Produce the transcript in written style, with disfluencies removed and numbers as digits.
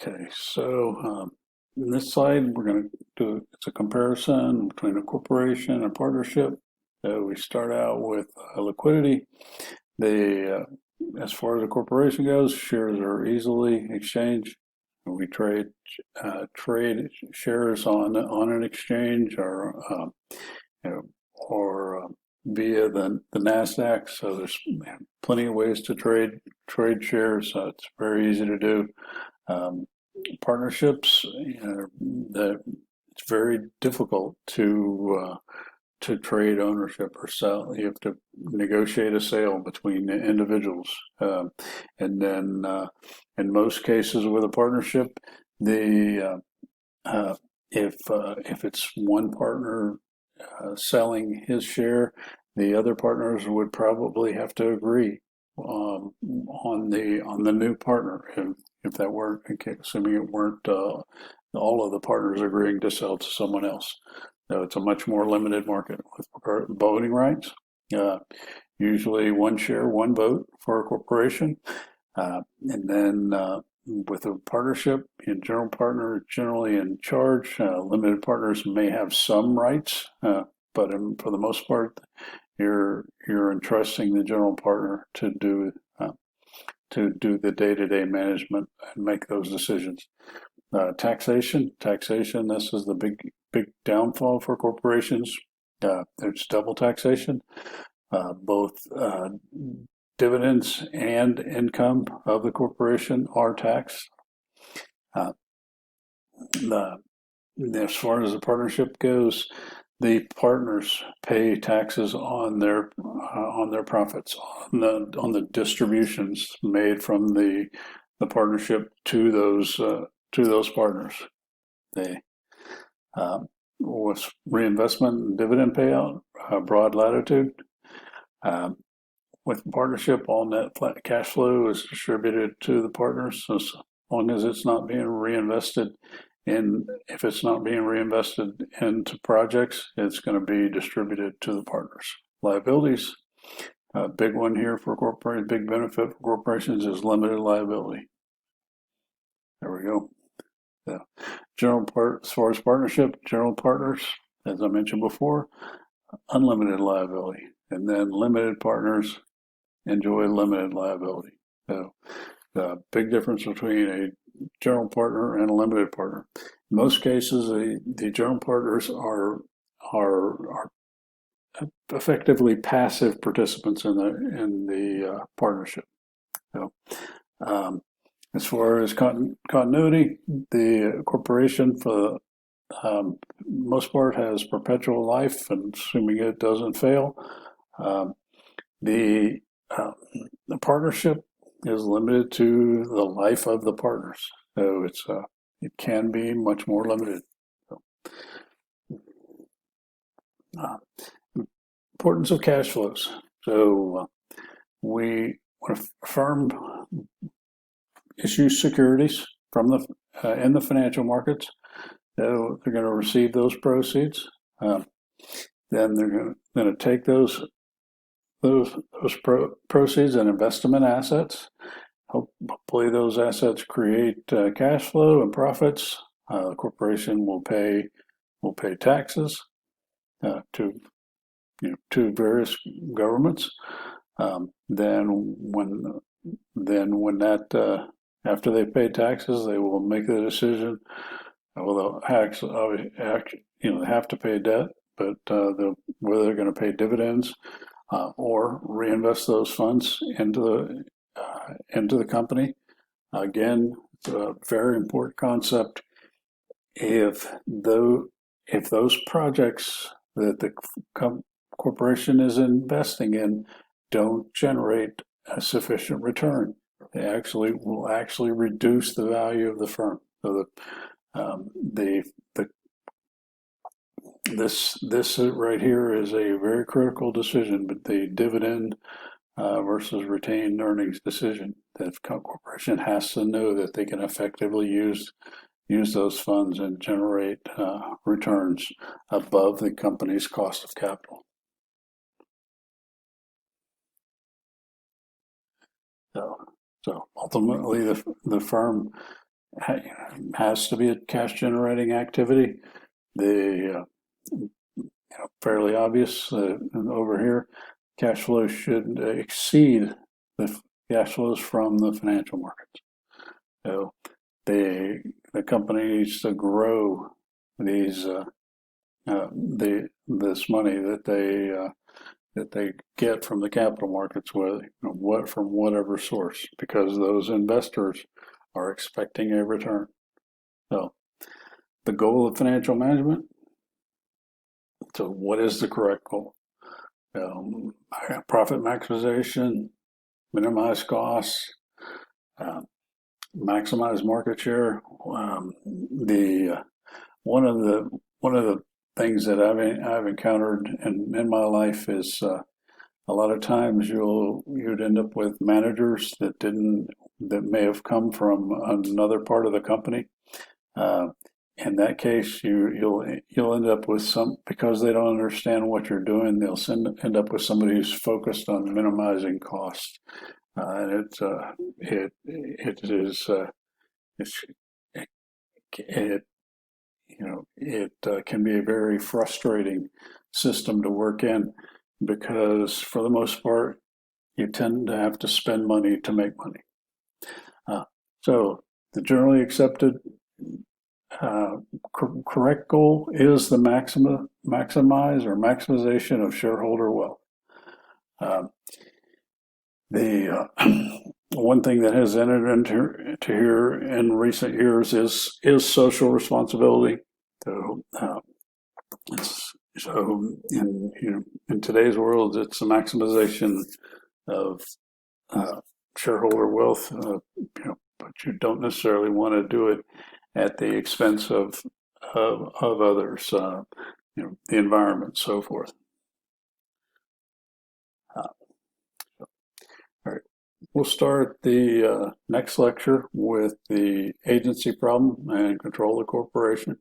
Okay, so in this slide, we're going to do it's a comparison between a corporation and a partnership. So we start out with liquidity. As far as a corporation goes, shares are easily exchanged. We trade shares on an exchange you know, or via the Nasdaq. So there's plenty of ways to trade shares. It's very easy to do. Um, Partnerships, that it's very difficult to trade ownership or sell. You have to negotiate a sale between individuals, and then in most cases with a partnership, the if it's one partner selling his share, the other partners would probably have to agree on the new partner. If that weren't, assuming it weren't all of the partners agreeing to sell to someone else. So it's a much more limited market with voting rights. Uh, Usually one share, one vote for a corporation. And then with a partnership, a general partner generally in charge. Limited partners may have some rights, but for the most part, you're entrusting the general partner to do the day-to-day management and make those decisions. Taxation. This is the big downfall for corporations. There's double taxation, both dividends and income of the corporation are taxed. Uh, the, as far as the partnership goes, the partners pay taxes on their profits, on the distributions made from the partnership to those partners. They with reinvestment and dividend payout, broad latitude. Um, with partnership, all net cash flow is distributed to the partners. So as long as it's not being reinvested if it's not being reinvested into projects, it's going to be distributed to the partners. Liabilities, a big one here for corporate, big benefit for corporations is limited liability. There we go. As far as partnership, general partners, as I mentioned before, unlimited liability, and then limited partners enjoy limited liability. So the big difference between a general partner and a limited partner. In most cases, the general partners are effectively passive participants in the partnership. So, as far as continuity, the corporation for the most part has perpetual life, and assuming it doesn't fail. Um, the uh, the partnership is limited to the life of the partners, so it can be much more limited. So, uh, importance of cash flows. So when a firm issues securities from in the financial markets, so they're going to receive those proceeds. Then they're going to take those proceeds and invest them in assets. Hopefully, those assets create cash flow and profits. The corporation will pay taxes to to various governments. Then when that after they pay taxes, they will make the decision. Well, they'll they have to pay debt, but whether they're going to pay dividends or reinvest those funds into the company. Again, it's a very important concept. If those projects that the corporation is investing in don't generate a sufficient return, they will actually reduce the value of the firm. So this right here is a very critical decision, but the dividend versus retained earnings decision. The corporation has to know that they can effectively use those funds and generate returns above the company's cost of capital. So ultimately, the firm has to be a cash generating activity. The fairly obvious over here, cash flow should exceed the cash flows from the financial markets. So the company needs to grow these this money that they get from the capital markets, from whatever source, because those investors are expecting a return. So the goal of financial management. So what is the correct goal? Um, Profit maximization, minimize costs, uh, maximize market share. The one of the things that I've encountered in my life is a lot of times you'd end up with managers that may have come from another part of the company. Uh, in that case, you'll end up with some, because they don't understand what you're doing. End up with somebody who's focused on minimizing costs, and it is it's, it it can be a very frustrating system to work in, because for the most part you tend to have to spend money to make money. Uh, so the generally accepted uh, correct goal is the maximization of shareholder wealth. Uh, the one thing that has entered into here in recent years is social responsibility. So, in today's world, it's the maximization of shareholder wealth, but you don't necessarily want to do it at the expense of others, the environment, so forth. All right. We'll start the next lecture with the agency problem and control of corporation.